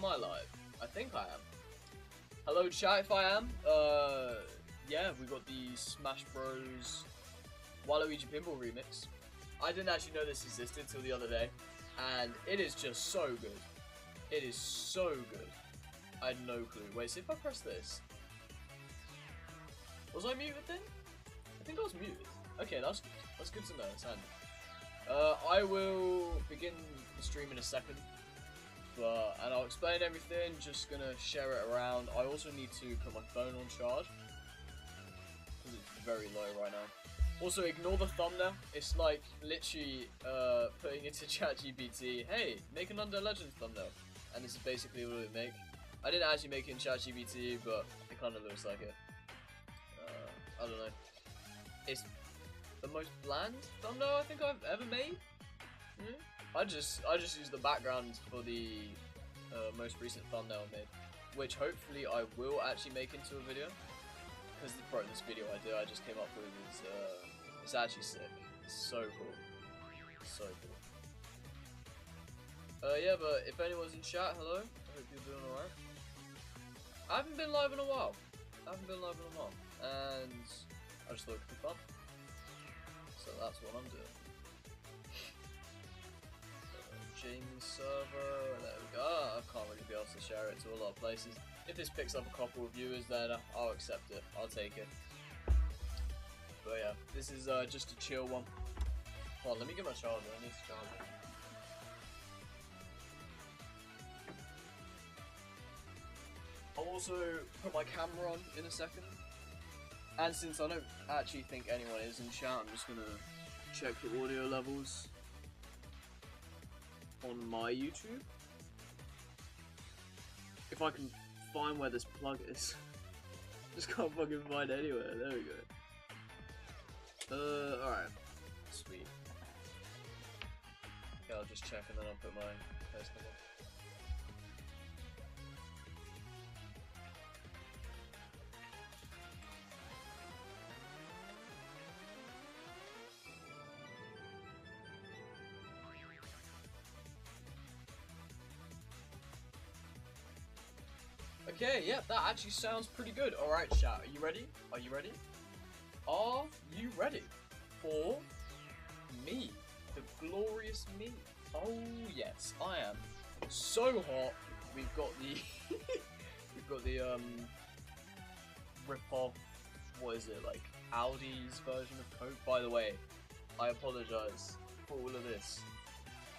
Am I live? I think I am. Hello chat if I am. Yeah, we got the Smash Bros. Waluigi Pinball remix. I didn't actually know this existed till the other day, and it is just so good. It is so good. I had no clue. Wait, see if I press this. Was I muted then? I think I was muted. Okay, that's good. That's good to know. It's handy. I will begin the stream in a second, and I'll explain everything. Just gonna share it around. I also need to put my phone on charge because it's very low right now. Also, ignore the thumbnail. It's like literally putting into ChatGPT, hey, make an Undead Legends thumbnail, and this is basically what it would make. I didn't actually make it in ChatGPT, but it kind of looks like it. I don't know. It's the most bland thumbnail I think I've ever made. I just used the background for the most recent thumbnail I made, which hopefully I will actually make into a video. Because this video I just came up with is it's actually sick. It's so cool. So cool. Yeah, but if anyone's in chat, hello. I hope you're doing alright. I haven't been live in a while. And I just thought it could be fun. So that's what I'm doing. Jamie's server, there we go. I can't really be able to share it to a lot of places. If this picks up a couple of viewers, then I'll accept it. I'll take it. But yeah, this is just a chill one. Hold on, let me get my charger. I need to charge it. I'll also put my camera on in a second. And since I don't actually think anyone is in chat, I'm just gonna check the audio levels on my YouTube. If I can find where this plug is. Just can't fucking find it anywhere. There we go. Alright. Sweet. Okay, I'll just check and then I'll put my face on. Okay, yeah, that actually sounds pretty good. Alright, chat, are you ready? Are you ready? Are you ready for me? The glorious me? Oh yes, I am so hot. We've got the rip-off, what is it, like Audi's version of Coke? By the way, I apologize for all of this.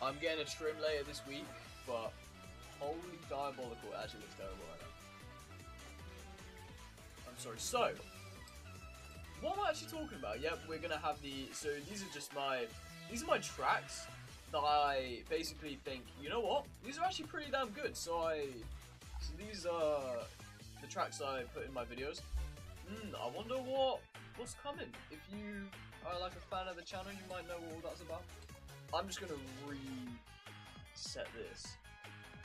I'm getting a trim later this week, but holy diabolical, it actually looks terrible right now. I'm sorry. So, what am I actually talking about? Yep, we're gonna have so these are my tracks that I basically think, you know what? These are actually pretty damn good. So these are the tracks I put in my videos. I wonder what's coming. If you are like a fan of the channel, you might know what all that's about. I'm just gonna reset this.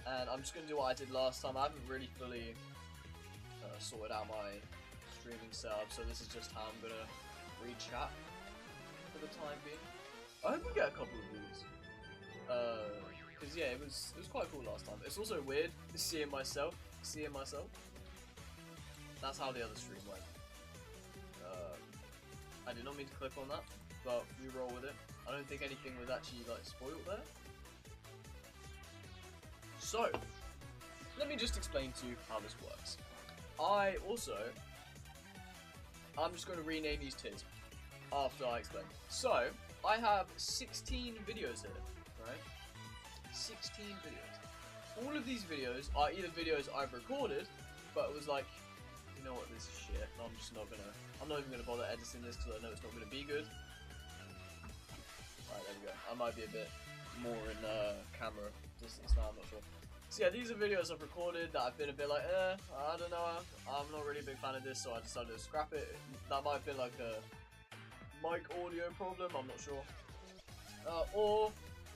And I'm just going to do what I did last time. I haven't really fully sorted out my streaming setup, so this is just how I'm going to read chat for the time being. I hope we get a couple of views. Because yeah, it was quite cool last time. It's also weird seeing myself. That's how the other stream went. I did not mean to click on that, but we roll with it. I don't think anything was actually like spoiled there. So, let me just explain to you how this works. I'm just going to rename these tiers after I explain. So, I have 16 videos here, right? 16 videos. All of these videos are either videos I've recorded, but it was like, you know what, this is shit. I'm not even going to bother editing this because I know it's not going to be good. Alright, there we go. I might be a bit more in camera distance now, I'm not sure. So yeah, these are videos I've recorded that I've been a bit like, I don't know, I'm not really a big fan of this, so I decided to scrap it. That might have been like a mic audio problem, I'm not sure. Or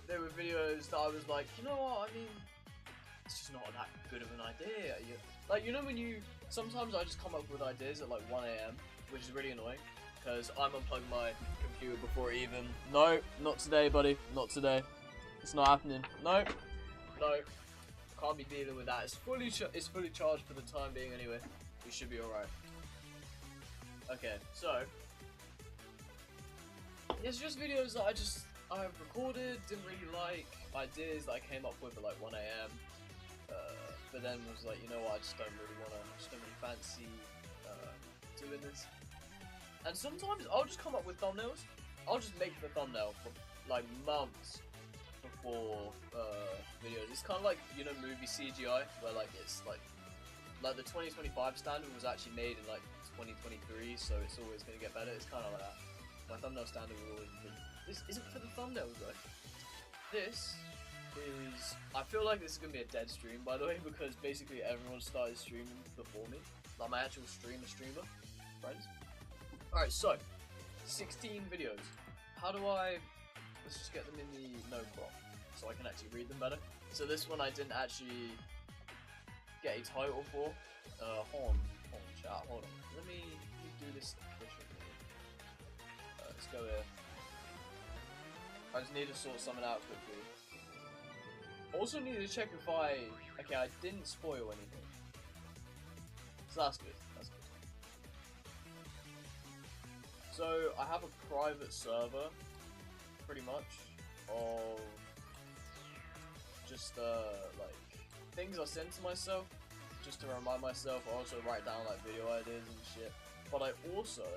there were videos that I was like, you know what, I mean, it's just not that good of an idea. Like, you know when sometimes I just come up with ideas at like 1 AM, which is really annoying, because I'm unplugging my computer before it even, no, not today buddy, not today. It's not happening. No. can't be dealing with that. It's fully charged for the time being anyway. We should be alright. Okay, so it's just videos that I've recorded, didn't really like, ideas that I came up with at like 1 AM. But then was like, you know what, I just don't really fancy doing this. And sometimes I'll just come up with thumbnails. I'll just make the thumbnail for like months before videos. It's kind of like, you know, movie CGI, where like it's like the 2025 standard was actually made in like 2023, so it's always gonna get better. It's kind of like that. My thumbnail standard will always improve. This isn't for the thumbnails though. This is, I feel like this is gonna be a dead stream, by the way, because basically everyone started streaming before me, like my actual streamer friends. Alright, so 16 videos. How do I, let's just get them in the no crop so I can actually read them better. So this one I didn't actually get a title for. Hold on chat, hold on, let me do this efficiently. Let's go here. I just need to sort something out quickly. Also need to check if okay, I didn't spoil anything. So that's good, that's good. So I have a private server, pretty much, of just like things I send to myself, just to remind myself. I also write down like video ideas and shit. But I also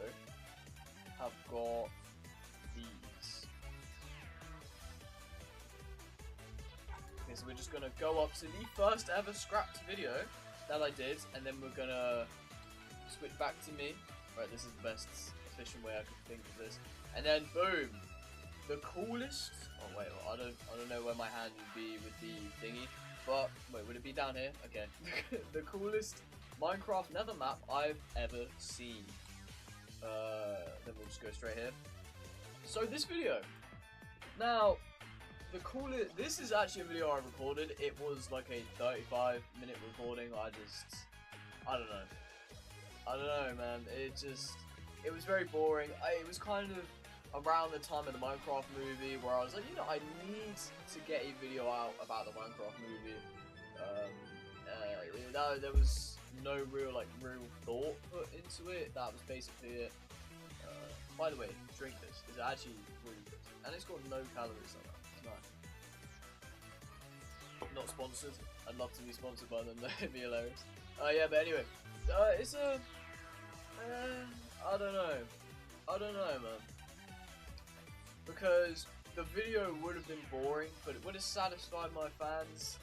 have got these. Okay, so we're just gonna go up to the first ever scrapped video that I did, and then we're gonna switch back to me. Right, this is the best efficient way I could think of this. And then boom, the coolest. Oh wait, well, I don't know where my hand would be with the thingy. But wait, would it be down here? Okay, the coolest Minecraft Nether map I've ever seen. Then we'll just go straight here. So this video. Now, the coolest. This is actually a video I recorded. It was like a 35-minute recording. I don't know, man. It was very boring. It was kind of around the time of the Minecraft movie where I was like, you know, I need to get a video out about the Minecraft movie. There was no real thought put into it. That was basically it. By the way, drink this. It's actually really good, and it's got no calories on that. It's nice. Not sponsored. I'd love to be sponsored by them. That'd be hilarious. Yeah, but anyway, it's a. I don't know, man. Because the video would have been boring, but it would have satisfied my fans.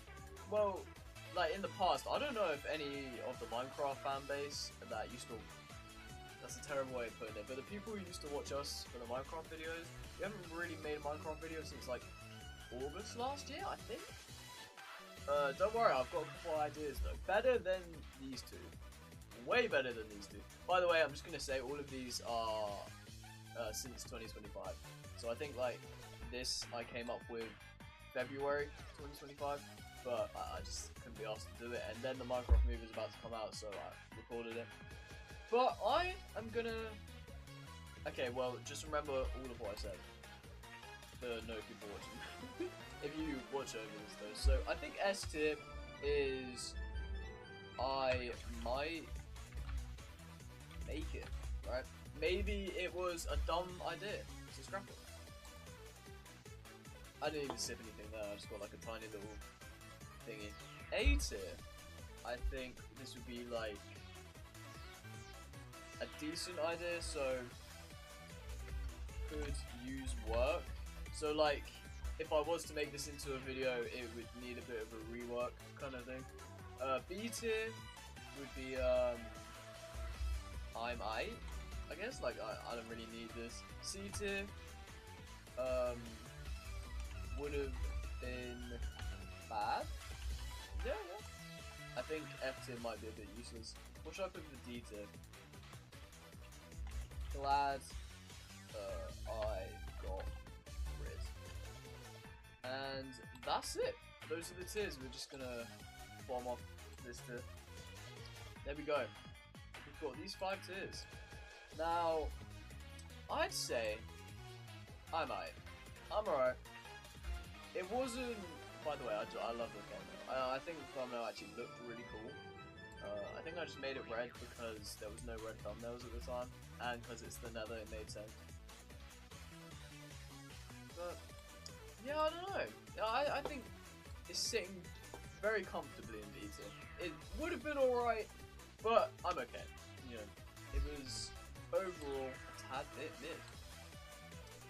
Well, like in the past, I don't know if any of the Minecraft fan base that used to. That's a terrible way of putting it, but the people who used to watch us for the Minecraft videos, we haven't really made a Minecraft video since like August last year, I think. Don't worry, I've got a couple ideas though. Better than these two. Way better than these two. By the way, I'm just gonna say all of these are since 2025. So I think like this I came up with February 2025, but I just couldn't be asked to do it. And then the Minecraft movie was about to come out, so I recorded it. But I am gonna. Okay, well, just remember all of what I said. For no people watching. If you watch over this though. So I think S tier is I might make it, right? Maybe it was a dumb idea, so scrap it. I didn't even sip anything there, I just got like a tiny little thingy. A tier, I think this would be like a decent idea, so could use work. So like, if I was to make this into a video, it would need a bit of a rework kind of thing. B tier would be I guess, like I don't really need this. C tier would have been bad. Yeah. I think F tier might be a bit useless. What should I put for D tier? Glad I got rid. And that's it. Those are the tiers. We're just gonna bomb off this tier. There we go. We've got these 5 tiers. Now, I'd say I'm alright. It wasn't. By the way, I love the thumbnail. I think the thumbnail actually looked really cool. I think I just made it red because there was no red thumbnails at the time, and because it's the Nether, it made sense. But yeah, I don't know. I think it's sitting very comfortably in B tier. It would have been alright, but I'm okay. You know, it was overall a tad bit mid.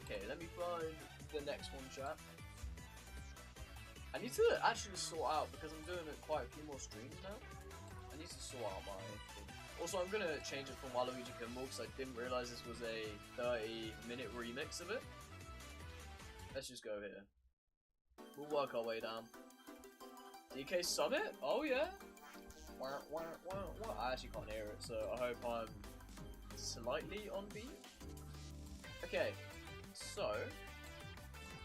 Okay, let me find the next one, chat. I need to actually sort out, because I'm doing quite a few more streams now. I need to sort out my thing. Also, I'm gonna change it from Waluigi Pinball because I didn't realize this was a 30-minute remix of it. Let's just go here. We'll work our way down. DK Summit? Oh yeah. I actually can't hear it, so I hope I'm slightly on beat. Okay, so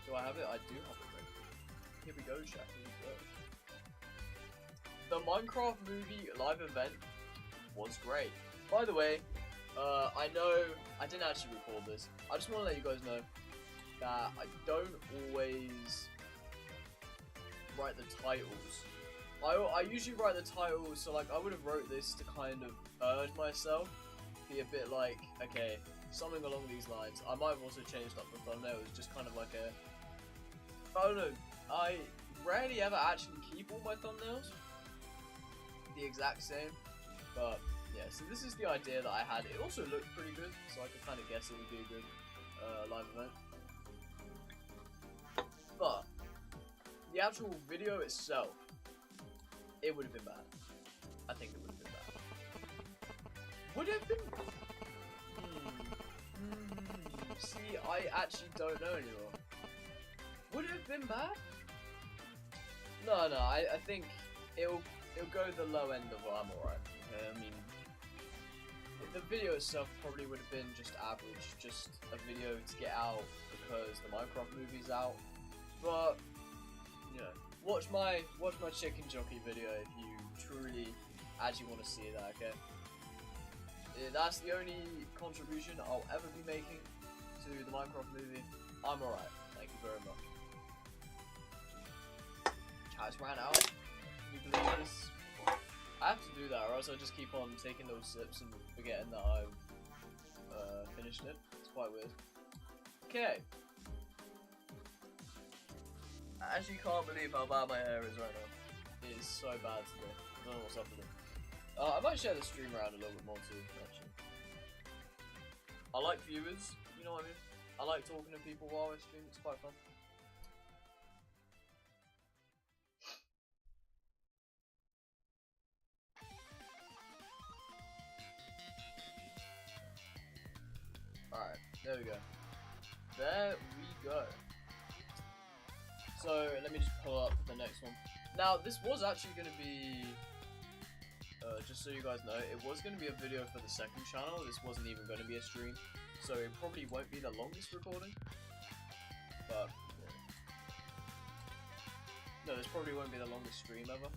do I have it? I do have it ready. Here we go, chat. Here we go. The Minecraft movie live event was great. By the way, I know I didn't actually record this. I just want to let you guys know that I don't always write the titles. I usually write the titles, so like I would have wrote this to kind of urge myself, be a bit like, okay, something along these lines. I might have also changed up the thumbnail. It was just kind of like a, I don't know. I rarely ever actually keep all my thumbnails the exact same, but yeah. So this is the idea that I had. It also looked pretty good, so I could kind of guess it would be a good live event. But the actual video itself, it would have been bad. I think it would have been bad. Would it have been? See, I actually don't know anymore. Would it have been bad? No, I think it'll go the low end of I'm alright. Okay, I mean, the video itself probably would have been just average, just a video to get out because the Minecraft movie's out. But you know, watch my chicken jockey video if you truly actually want to see that. Okay, that's the only contribution I'll ever be making to the Minecraft movie. I'm alright. Thank you very much. Chat's ran out. Can you believe this? I have to do that, or else I just keep on taking those sips and forgetting that I've finished it. It's quite weird. Okay. I actually can't believe how bad my hair is right now. It is so bad today. I don't know what's up with it. I might share the stream around a little bit more too, actually. I like viewers, you know what I mean? I like talking to people while I stream, it's quite fun. Alright, there we go. There we go. So, let me just pull up the next one. Now, this was actually going to be, just so you guys know, it was going to be a video for the second channel. This wasn't even going to be a stream. So, it probably won't be the longest recording. But, yeah. No, this probably won't be the longest stream ever.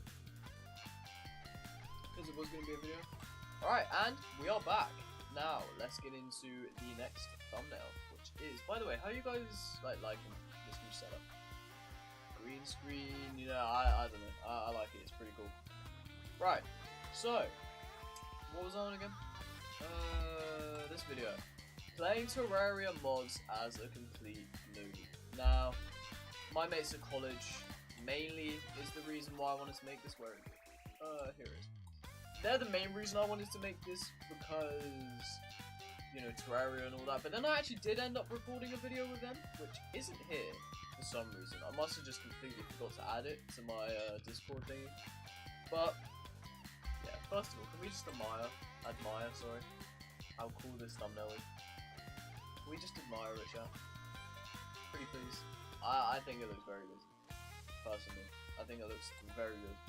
Because it was going to be a video. Alright, and we are back. Now, let's get into the next thumbnail, which is, by the way, how you guys liking this new setup? Green screen, you know, I don't know, I like it, it's pretty cool. Right, so, what was I on again? This video. Playing Terraria mods as a complete noob. Now, my mates at college mainly is the reason why I wanted to make this. Where is it? Here it is. They're the main reason I wanted to make this because, you know, Terraria and all that. But then I actually did end up recording a video with them, which isn't here for some reason. I must have just completely forgot to add it to my Discord thingy. But yeah, first of all, can we just admire, sorry, how cool this thumbnail is? Can we just admire it, chat? Pretty please. I think it looks very good. Personally, I think it looks very good.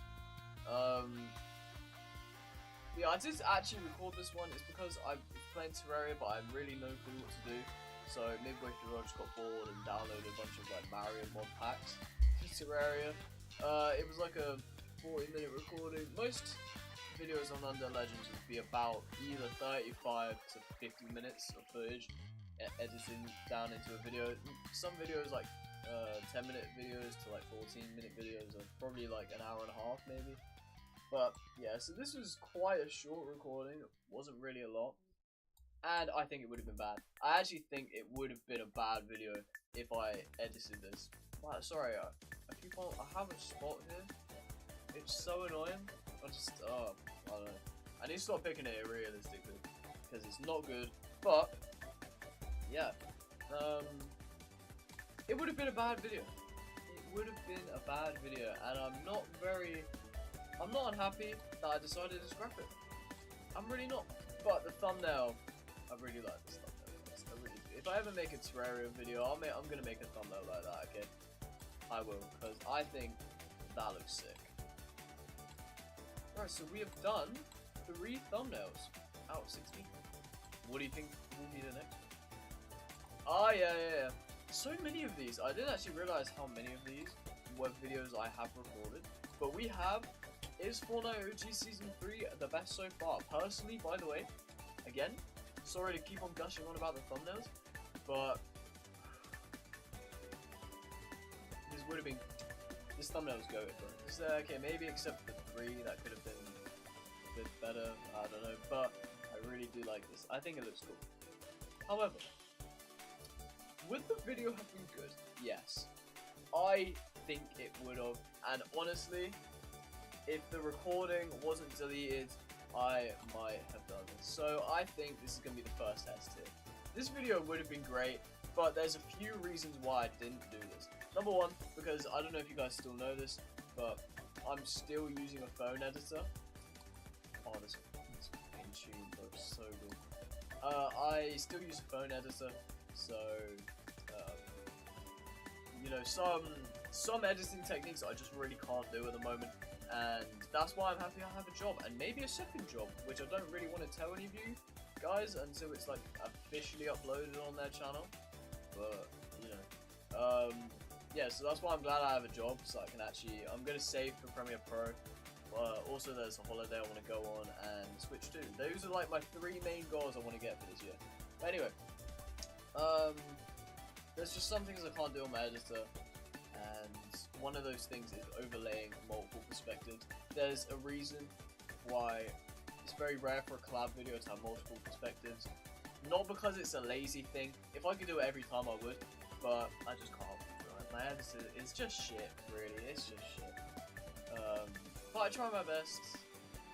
Yeah, I did actually record this one. It's because I'm playing Terraria, but I have really no clue what to do. So midway through, I just got bored and downloaded a bunch of like Mario mod packs for Terraria. It was like a 40-minute recording. Most videos on Undead Legends would be about either 35 to 50 minutes of footage edited down into a video. Some videos like 10-minute videos to like 14-minute videos of probably like an hour and a half maybe. But yeah, so this was quite a short recording. It wasn't really a lot. And I think it would have been bad. I actually think it would have been a bad video if I edited this. Wow, sorry, I have a spot here. It's so annoying. I don't know. I need to stop picking it realistically because it's not good. But yeah, it would have been a bad video. It would have been a bad video, and I'm not unhappy that I decided to scrap it. I'm really not. But the thumbnail, I really like this thumbnail. I really do. If I ever make a Terraria video, I'm gonna make a thumbnail like that. Okay, I will, because I think that looks sick. Alright, so we have done 3 thumbnails out of 16. What do you think will be the next one? Oh yeah. So many of these. I didn't actually realize how many of these were videos I have recorded. But we have, is Fortnite OG Season 3 the best so far? Personally, by the way, again, sorry to keep on gushing on about the thumbnails, but this thumbnail was goated, bro. Okay, maybe except for the 3, that could have been a bit better, I don't know, but I really do like this. I think it looks cool. However, would the video have been good? Yes. I think it would have, and honestly, if the recording wasn't deleted, I might have done this. So I think this is going to be the first test here. This video would have been great, but there's a few reasons why I didn't do this. Number one, because I don't know if you guys still know this, but I'm still using a phone editor. Oh, this fucking tune, bro, so good. I still use a phone editor, so you know, some editing techniques I just really can't do at the moment, and that's why I'm happy I have a job, and maybe a second job, which I don't really want to tell any of you guys until it's like officially uploaded on their channel. But you know, yeah, so that's why I'm glad I have a job, so I can actually, I'm gonna save for Premiere Pro. Also, there's a holiday I want to go on, and Switch 2. Those are like my 3 main goals I want to get for this year. But anyway, there's just some things I can't do on my editor, and one of those things is overlaying multiple perspectives. There's a reason why it's very rare for a collab video to have multiple perspectives. Not because it's a lazy thing. If I could do it every time, I would, but I just can't. Right? My editor is just shit, really. It's just shit. But I try my best,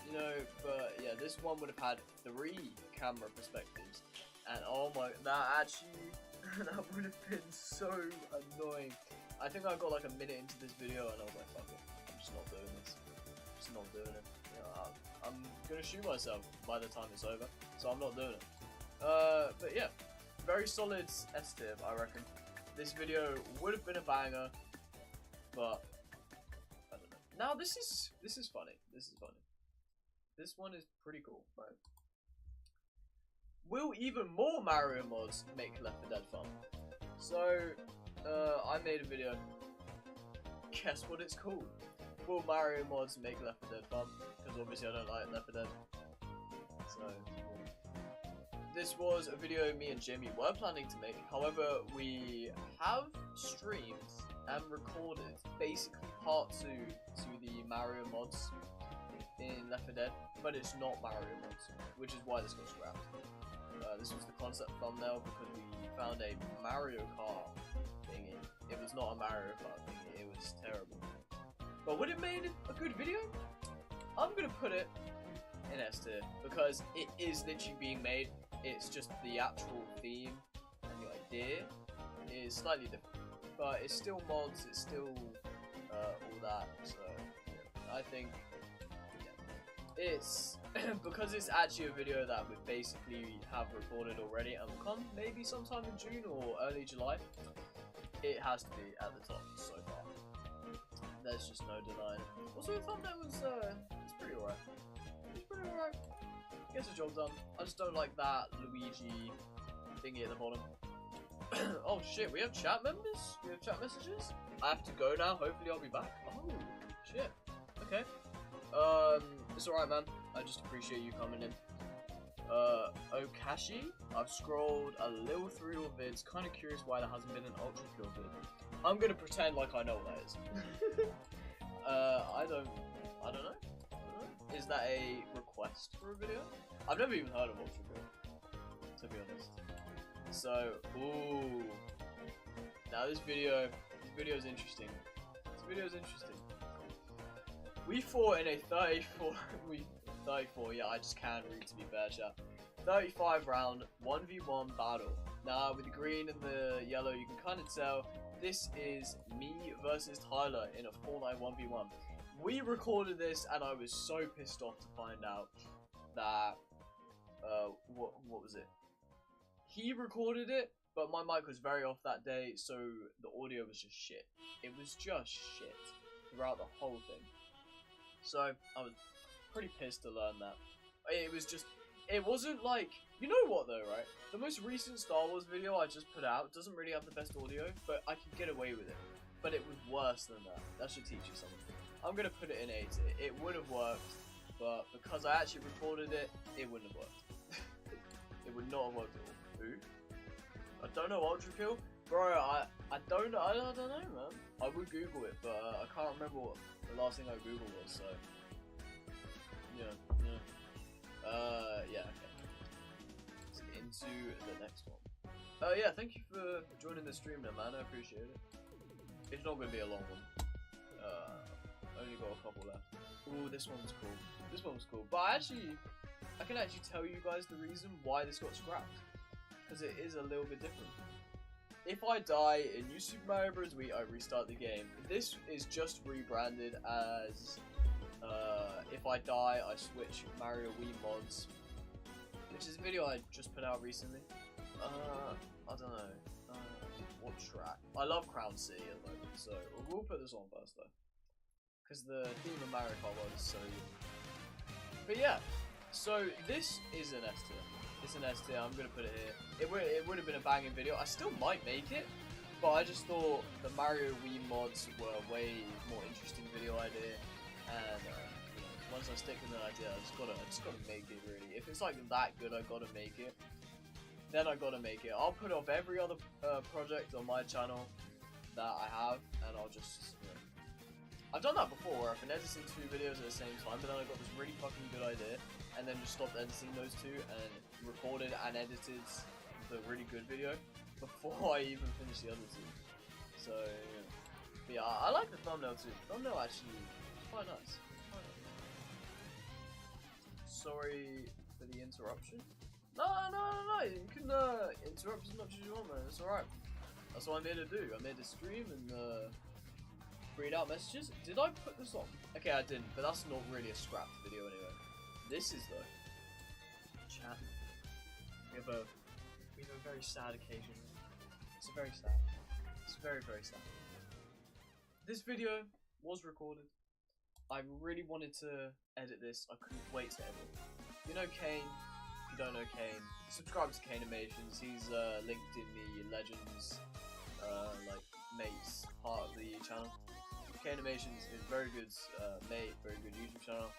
you know. But yeah, this one would have had 3 camera perspectives, and oh my, that actually, that would have been so annoying. I think I got like a minute into this video, and I was like, fuck it, I'm just not doing this. I'm just not doing it. You know, I'm gonna shoot myself by the time it's over, so I'm not doing it. But yeah, very solid S tier, I reckon. This video would have been a banger, but I don't know. Now this is funny. This is funny. This one is pretty cool, right? Will even more Mario mods make Left 4 Dead fun? So, I made a video. Guess what it's called? Will Mario mods make Left 4 Dead fun? Because obviously I don't like Left 4 Dead. So, this was a video me and Jamie were planning to make. However, we have streamed and recorded basically part 2 to the Mario mods in Left 4 Dead, but it's not Mario mods, which is why this got scrapped. This was the concept thumbnail because we found a Mario Kart thingy. It was not a Mario Kart thingy, it was terrible. But would it made a good video? I'm gonna put it in S tier because it is literally being made. It's just the actual theme and the idea is slightly different, but it's still mods, it's still all that, so yeah, I think it's because it's actually a video that we basically have recorded already and will come maybe sometime in June or early July. It has to be at the top so far. There's just no denying. Also, the thumbnail was it's pretty alright. It's pretty alright. Gets the job done. I just don't like that Luigi thingy at the bottom. Oh shit, we have chat members? We have chat messages? I have to go now. Hopefully I'll be back. Oh shit. Okay. It's alright, man. I just appreciate you coming in. Okashi, I've scrolled a little through your vids. Kind of curious why there hasn't been an ultra pure vid. I'm gonna pretend like I know what that is. I don't know. Is that a request for a video? I've never even heard of Ultra Kill, to be honest. So, ooh. Now this video is interesting. This video is interesting. We fought in a 34, yeah, I just can't read to be fair, chat. 35 round 1v1 battle. Now with the green and the yellow, you can kind of tell this is me versus Tyler in a Fortnite 1v1. We recorded this and I was so pissed off to find out that, what was it? He recorded it, but my mic was very off that day, so the audio was just shit. It was just shit throughout the whole thing. So I was pretty pissed to learn that. It wasn't like, you know what though, right? The most recent Star Wars video I just put out doesn't really have the best audio, but I can get away with it. But it was worse than that. That should teach you something. I'm gonna put it in 80. It would have worked, but because I actually recorded it, it wouldn't have worked. It would not have worked at all. Who? I don't know Ultra Kill? Bro, I don't know, man. I would Google it, but I can't remember what the last thing I Googled was, so... Yeah. Yeah, okay. Let's get into the next one. Yeah, thank you for joining the stream now, man. I appreciate it. It's not gonna be a long one. Only got a couple left. Ooh, this one was cool. This one was cool. But I can actually tell you guys the reason why this got scrapped. Because it is a little bit different. If I die in New Super Mario Bros. Wii, I restart the game. This is just rebranded as if I die, I switch Mario Wii mods, which is a video I just put out recently. I don't know. What track? I love Crown City at the moment, so we'll put this on first though, because the theme of Mario Kart World is so good. But yeah, so this is an S tier. It's an S tier. I'm gonna put it here. It would have been a banging video. I still might make it, but I just thought the Mario Wii mods were a way more interesting video idea, and once I stick with an idea, I just gotta make it really. If it's like that good, I gotta make it. Then I gotta make it. I'll put off every other project on my channel that I have, and I'll just, I've done that before, where I've been editing 2 videos at the same time, but then I got this really fucking good idea, and then just stopped editing those 2, and recorded and edited the really good video before I even finished the other 2. So, yeah. But yeah, I like the thumbnail too. The thumbnail actually quite nice. Sorry for the interruption. No, you can interrupt as much as you want, man. It's alright. That's what I'm here to do. I'm here to stream and read out messages. Did I put this on? Okay, I didn't, but that's not really a scrapped video anyway. This is though. Chat. We have a very sad occasion. It's very sad. It's very, very sad. This video was recorded. I really wanted to edit this. I couldn't wait to edit. You know Kane? If you don't know Kane, subscribe to Kane Animations. He's linked in the Legends like mates part of the channel. Kane Animations is very good mate, very good YouTube channel.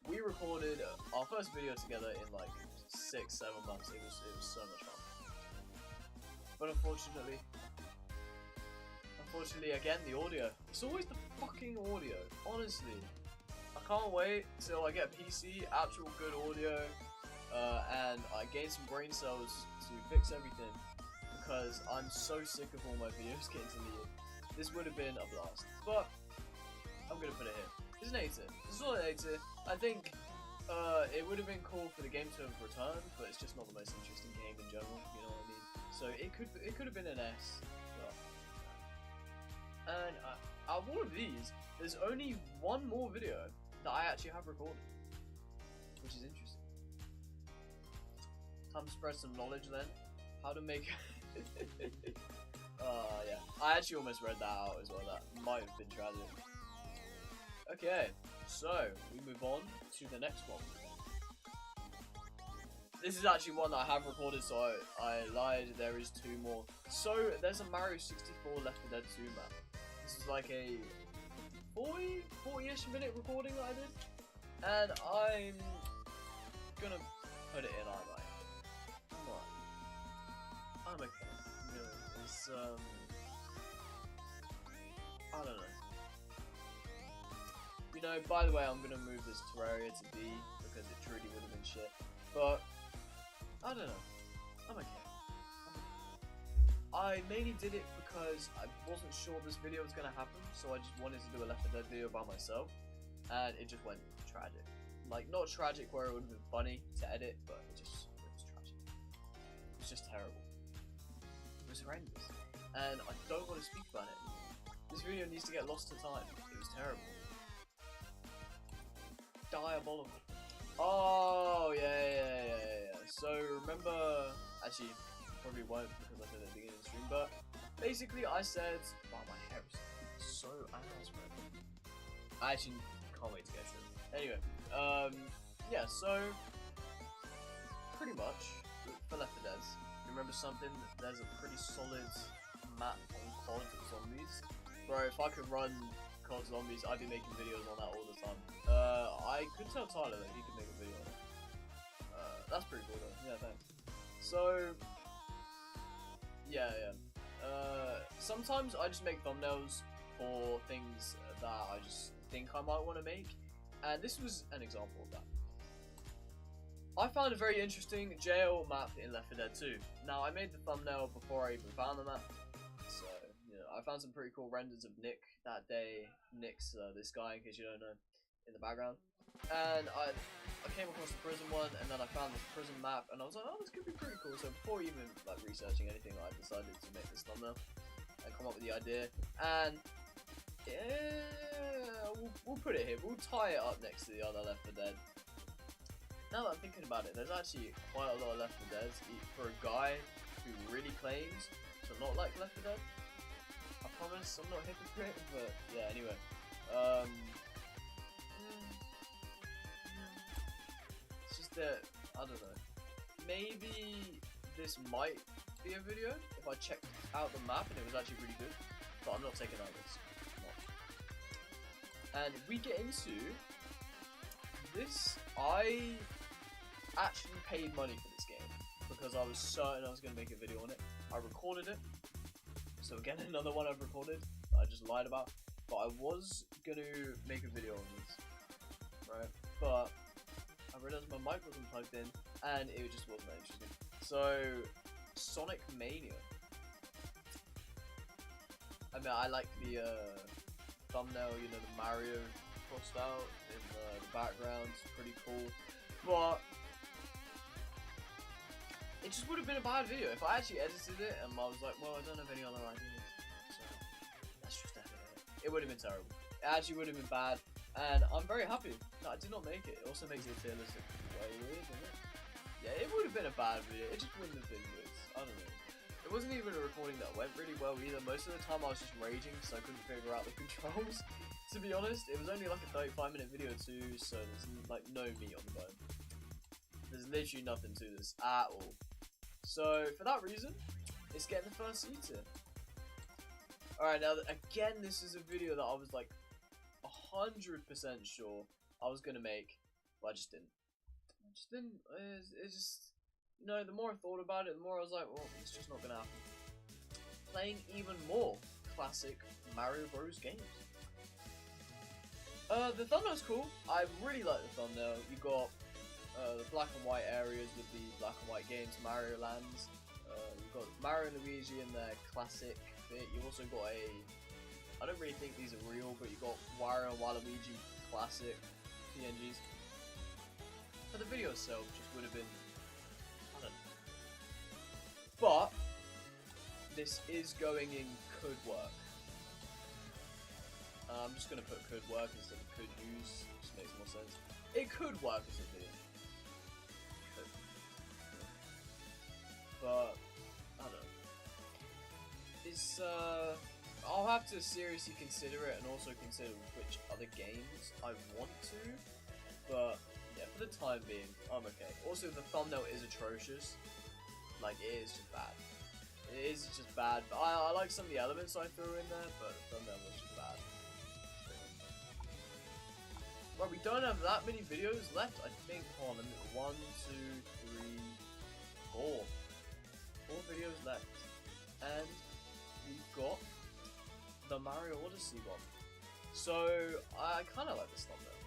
We recorded our first video together in like 6-7 months. It was so much fun. But unfortunately, again, the audio. It's always the fucking audio. Honestly, I can't wait till I get a PC, actual good audio, and I gain some brain cells to fix everything, because I'm so sick of all my videos getting deleted. This would have been a blast, but I'm gonna put it here. It's an 8 tier. It's not an 8 tier. I think it would have been cool for the game to have returned, but it's just not the most interesting game in general. You know what I mean? So it could have been an S. But, and out of all of these, there's only one more video that I actually have recorded, which is interesting. Time to spread some knowledge then. How to make... yeah. I actually almost read that out as well. That might have been tragic. Okay, so we move on to the next one. This is actually one that I have recorded, so I lied. There is 2 more. So there's a Mario 64 Left 4 Dead 2 map. This is like a 40-ish minute recording that I did, and I'm gonna put it in, aren't I? I'm okay. You know, it's I don't know. You know, by the way, I'm gonna move this Terraria to B because it truly would have been shit. But I don't know. I'm okay. I mainly did it because I wasn't sure this video was gonna happen, so I just wanted to do a Left 4 Dead video by myself, and it just went tragic. Like, not tragic where it would have been funny to edit, but it was tragic. It was just terrible. It was horrendous, and I don't want to speak about it anymore. This video needs to get lost to time. It was terrible. Diabolical. Oh, yeah. So, remember, actually, probably won't because I said at the beginning of the stream, but basically I said, wow, my hair is so ass, man. I actually can't wait to get to it. Anyway, yeah, so pretty much for Left 4 Dead, you remember something? There's a pretty solid map on COD Zombies. Bro, if I could run COD Zombies, I'd be making videos on that all the time. I could tell Tyler that he could make a video on it. That's pretty cool though. Yeah, thanks. So yeah. Sometimes I just make thumbnails for things that I just think I might want to make, and this was an example of that. I found a very interesting jail map in Left 4 Dead 2. Now, I made the thumbnail before I even found the map, so, you know, I found some pretty cool renders of Nick that day. Nick's this guy, in case you don't know, in the background. And I came across the prison one, and then I found this prison map, and I was like, oh, this could be pretty cool. So before even like researching anything, I decided to make this thumbnail and come up with the idea. And yeah, we'll put it here. We'll tie it up next to the other Left 4 Dead. Now that I'm thinking about it, there's actually quite a lot of Left 4 Dead for a guy who really claims to not like Left 4 Dead. I promise I'm not a hypocrite, but yeah. Anyway, that I don't know, maybe this might be a video if I checked out the map and it was actually really good, but I'm not taking that risk. And we get into this. I actually paid money for this game because I was certain I was going to make a video on it. I recorded it, so again another one I've recorded I just lied about, but I was going to make a video on this, right? But I realised my mic wasn't plugged in, and it just wasn't that interesting. So, Sonic Mania. I mean, I like the thumbnail, you know, the Mario crossed out in the background. It's pretty cool, but it just would have been a bad video if I actually edited it and I was like, well, I don't have any other ideas, so let's just edit it. It would have been terrible. It actually would have been bad. And I'm very happy that I did not make it. It also makes it tier list way weird, doesn't it? Yeah, it would have been a bad video. It just wouldn't have been good. I don't know. It wasn't even a recording that went really well either. Most of the time I was just raging because I couldn't figure out the controls. To be honest, it was only like a 35-minute video too, so there's like no meat on the bone. There's literally nothing to this at all. So for that reason, it's getting the first C tier. Alright, now again, this is a video that I was like 100% sure I was gonna make, but I just didn't. It's just, you know, the more I thought about it, the more I was like, well, it's just not gonna happen. Playing even more classic Mario Bros. Games. The thumbnail's cool. I really like the thumbnail. You got the black and white areas with the black and white games, Mario Lands. You've got Mario and Luigi in their classic bit. You also got I don't really think these are real, but you got Wario and Waluigi classic PNGs. But the video itself just would have been, I don't know. But this is going in could work. I'm just gonna put could work instead of could use. Just makes more sense. It could work as a video. But I don't know. It's I'll have to seriously consider it and also consider which other games I want to, but yeah, for the time being, I'm okay. Also, the thumbnail is atrocious. Like, it is just bad. It is just bad, but I like some of the elements I threw in there, but the thumbnail was just bad. Right, we don't have that many videos left, I think. Hold on, 1, 2, 3, 4. 4 videos left. And we've got the Mario Odyssey one. So I kind of like this thumbnail.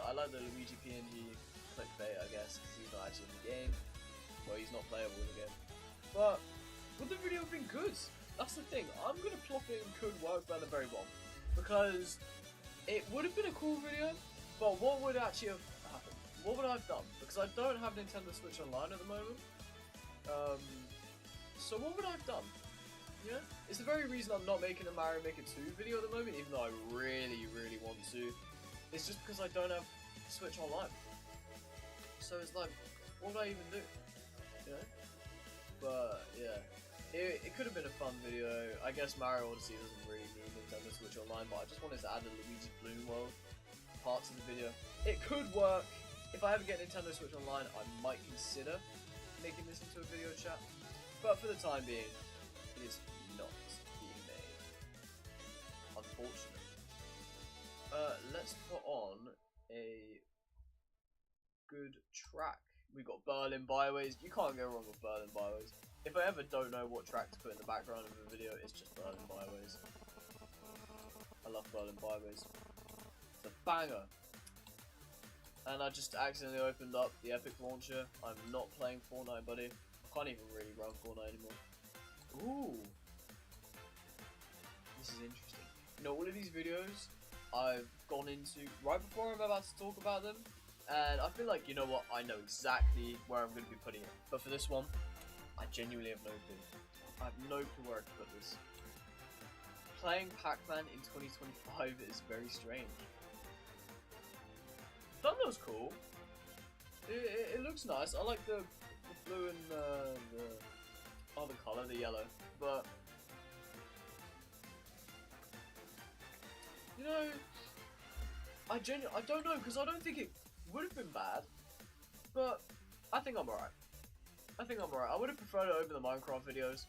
I like the Luigi PNG clickbait, I guess, because he's not actually in the game. Well, he's not playable in the game. But would the video have been good? That's the thing. I'm gonna plop in could work by the very bottom because it would have been a cool video. But what would actually have happened? What would I have done? Because I don't have Nintendo Switch Online at the moment. So what would I have done? Yeah, it's the very reason I'm not making a Mario Maker 2 video at the moment, even though I really, really want to. It's just because I don't have Switch Online. So it's like, what would I even do? You know? But yeah, it could have been a fun video. I guess Mario Odyssey doesn't really need Nintendo Switch Online, but I just wanted to add the Luigi Bloom World parts of the video. It could work. If I ever get Nintendo Switch Online, I might consider making this into a video chat. But for the time being, it is not being made, unfortunately. Let's put on a good track. We got Berlin Byways. You can't go wrong with Berlin Byways. If I ever don't know what track to put in the background of a video, it's just Berlin Byways. I love Berlin Byways. It's a banger. And I just accidentally opened up the Epic Launcher. I'm not playing Fortnite, buddy. I can't even really run Fortnite anymore. Ooh. This is interesting. You know, all of these videos I've gone into right before I'm about to talk about them, and I feel like, you know what, I know exactly where I'm going to be putting it. But for this one, I genuinely have no clue. I have no clue where I can put this. Playing Pac-Man in 2025 is very strange. Thumbnail's cool. It looks nice. I like the blue and the other colour, the yellow. But you know, I don't know, because I don't think it would have been bad, but I think I'm alright. I would have preferred it over the Minecraft videos,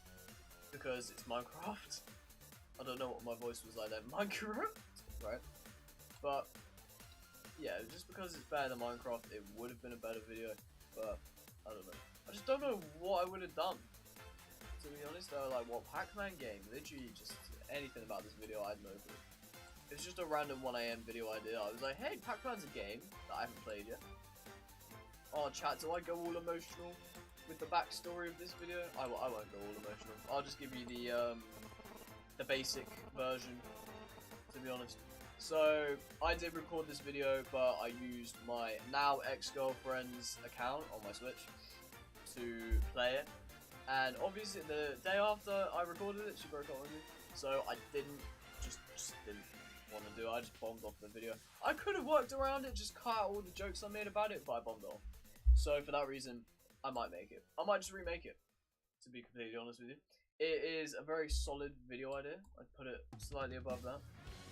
because it's Minecraft. I don't know what my voice was like then. Minecraft? Right? But yeah, just because it's better than Minecraft, it would have been a better video, but I don't know. I just don't know what I would have done. To be honest, like, what Pac-Man game? Literally just anything about this video, I had no clue. It's just a random 1 AM video idea. I was like, hey, Pac-Man's a game that I haven't played yet. Oh, chat, do I go all emotional with the backstory of this video? I won't go all emotional. I'll just give you the basic version, to be honest. So, I did record this video, but I used my now ex-girlfriend's account on my Switch to play it. And obviously, the day after I recorded it, she broke up with me. So, I didn't, just didn't want to do it. I just bombed off the video. I could have worked around it, just cut out all the jokes I made about it, but I bombed it off. So for that reason, I might make it. I might just remake it, to be completely honest with you. It is a very solid video idea. I'd put it slightly above that,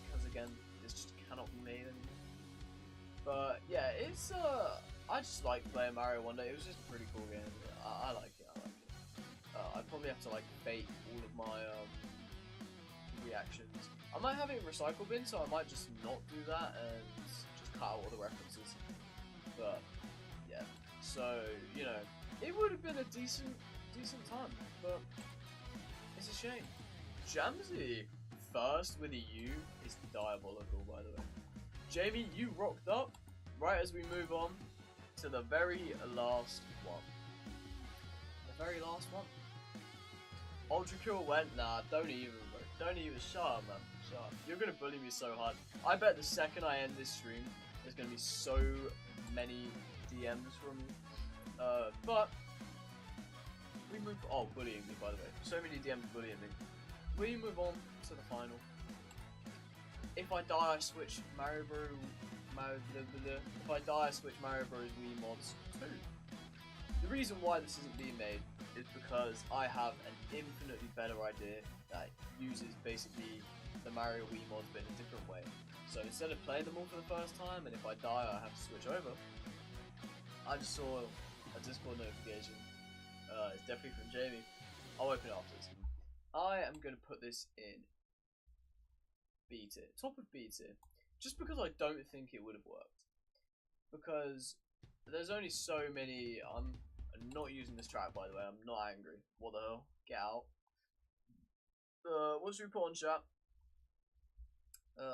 because again, this just cannot be made anymore. But yeah, it's I just like playing Mario Wonder. It was just a pretty cool game. I like it. I'd probably have to like fake all of my reactions. I might have it in recycle bin, so I might just not do that and just cut out all the references. But yeah, so you know, it would have been a decent time, but it's a shame. Jamsy first with a U is diabolical, by the way. Jamie, you rocked up right as we move on to the very last one. The very last one. Ultra Kill went, nah, don't even, bro. Don't even, shut up, man. Shut up. You're gonna bully me so hard. I bet the second I end this stream, there's gonna be so many DMs from you. But we move, oh, bullying me, by the way. So many DMs bullying me. We move on to the final. If I die, I switch Mario Bros. If I die, I switch Mario Bros. Wii mods 2. The reason why this isn't being made is because I have an infinitely better idea that uses basically the Mario Wii mods but in a different way. So instead of playing them all for the first time, and if I die I have to switch over, I just saw a Discord notification. It's definitely from Jamie. I'll open it after this. I am going to put this in B tier, top of B tier, just because I don't think it would have worked. Because there's only so many. I'm not using this track, by the way. I'm not angry. What the hell? Get out. What should we put on chat?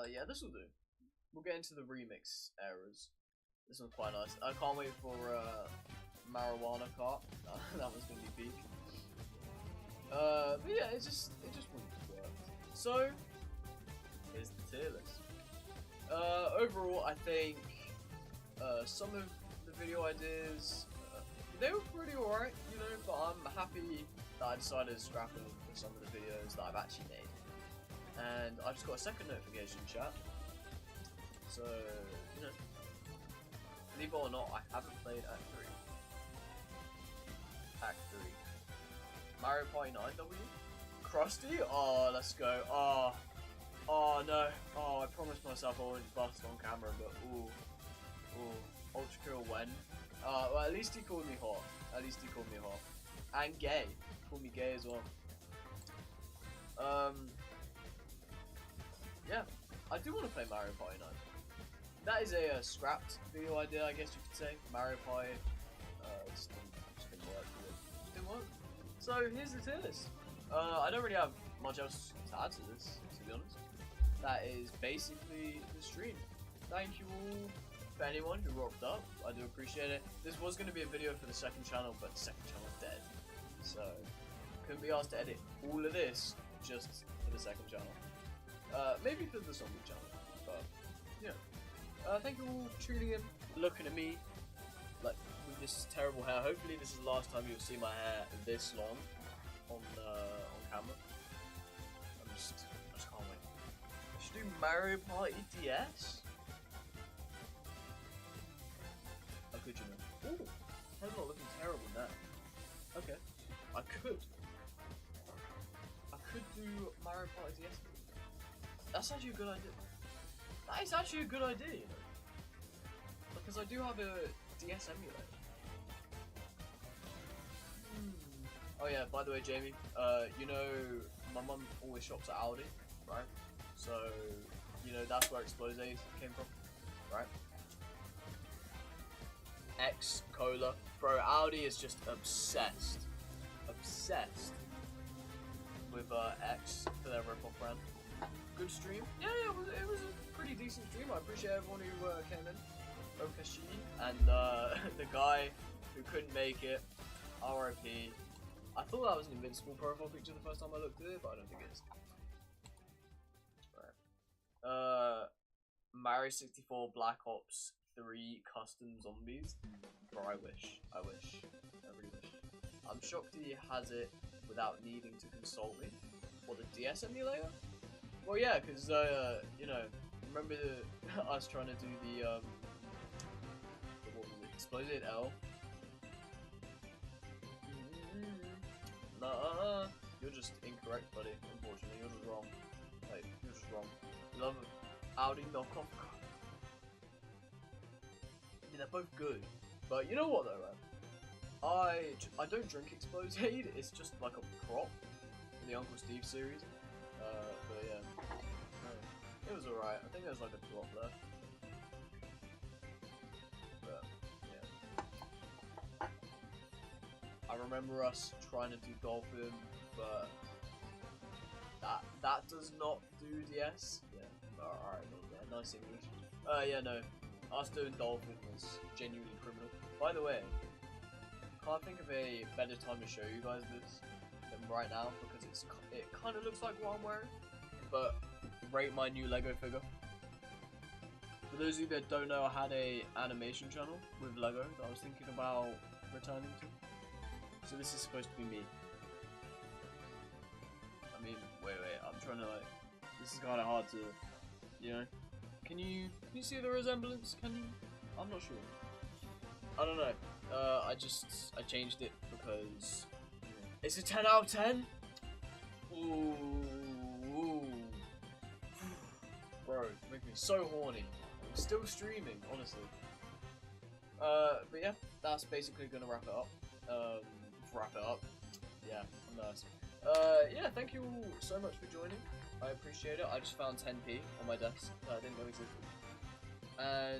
Yeah, this will do. We'll get into the remix eras. This one's quite nice. I can't wait for Marijuana Kart. That was gonna be peak. But yeah, it just wouldn't work. So here's the tier list. Overall, I think some of the video ideas they were pretty alright, you know. But I'm happy that I decided to scrap them for some of the videos that I've actually made. And I just got a second notification, chat. So, you know, believe it or not, I haven't played Act 3. Act 3. Mario Party 9W? Krusty? Oh, let's go. Oh no. Oh, I promised myself I wouldn't bust on camera, but ooh. Ultra Kill when? Well, at least he called me hot. At least he called me hot. And gay. He called me gay as well. Yeah, I do want to play Mario Party 9. That is a scrapped video idea, I guess you could say. Mario Party just didn't work. Just didn't work. So here's the tier list. I don't really have much else to add to this, to be honest. That is basically the stream. Thank you all for anyone who rocked up. I do appreciate it. This was going to be a video for the second channel, but the second channel is dead. So couldn't be asked to edit all of this just for the second channel. Maybe for the zombie channel, but yeah. Thank you all for tuning in, looking at me like with this terrible hair. Hopefully this is the last time you'll see my hair this long on camera. I just can't wait. I should do Mario Party DS. I could, you know. Ooh, hair's not looking terrible now. Okay, I could do Mario Party DS. That's actually a good idea. That is actually a good idea, you know. Because I do have a DS emulator. Oh yeah, by the way, Jamie, you know, my mum always shops at Aldi, right? So, you know, that's where Explode came from, right? X Cola. Bro, Aldi is just obsessed with X for their rip-off brand. Good stream. Yeah, it was a pretty decent stream. I appreciate everyone who came in. Okashi and the guy who couldn't make it. R.I.P. I thought that was an Invincible profile picture the first time I looked at it, but I don't think it is. Right. Mario 64 Black Ops 3 Custom Zombies. Bro, I wish. I really wish. I'm shocked he has it without needing to consult me. What, the DS emulator? Well, yeah, because, you know, remember us trying to do the, what was it? Exploded L? Nah, you're just incorrect, buddy, unfortunately, you're just wrong. Like, you're just wrong. You love Audi knockoff. I mean, they're both good, but you know what, though, right? I don't drink Exploded, it's just like a prop in the Uncle Steve series. But yeah, it was alright. I think there's like a drop there. But yeah, I remember us trying to do Dolphin, but that does not do DS. Yeah, alright, yeah, nice English. Yeah, no, us doing Dolphin was genuinely criminal. By the way, can't think of a better time to show you guys this than right now because it kind of looks like what I'm wearing. But rate my new Lego figure. For those of you that don't know, I had a animation channel with Lego that I was thinking about returning to. So this is supposed to be me. I mean, wait, I'm trying to like. This is kind of hard to, you know. Can you see the resemblance? Can you? I'm not sure. I don't know. I changed it because it's a 10 out of 10. Ooh. Bro, make me so horny. I'm still streaming, honestly. But yeah, that's basically gonna wrap it up. Yeah, nice. Yeah, thank you all so much for joining. I appreciate it. I just found 10p on my desk that I didn't know existed. And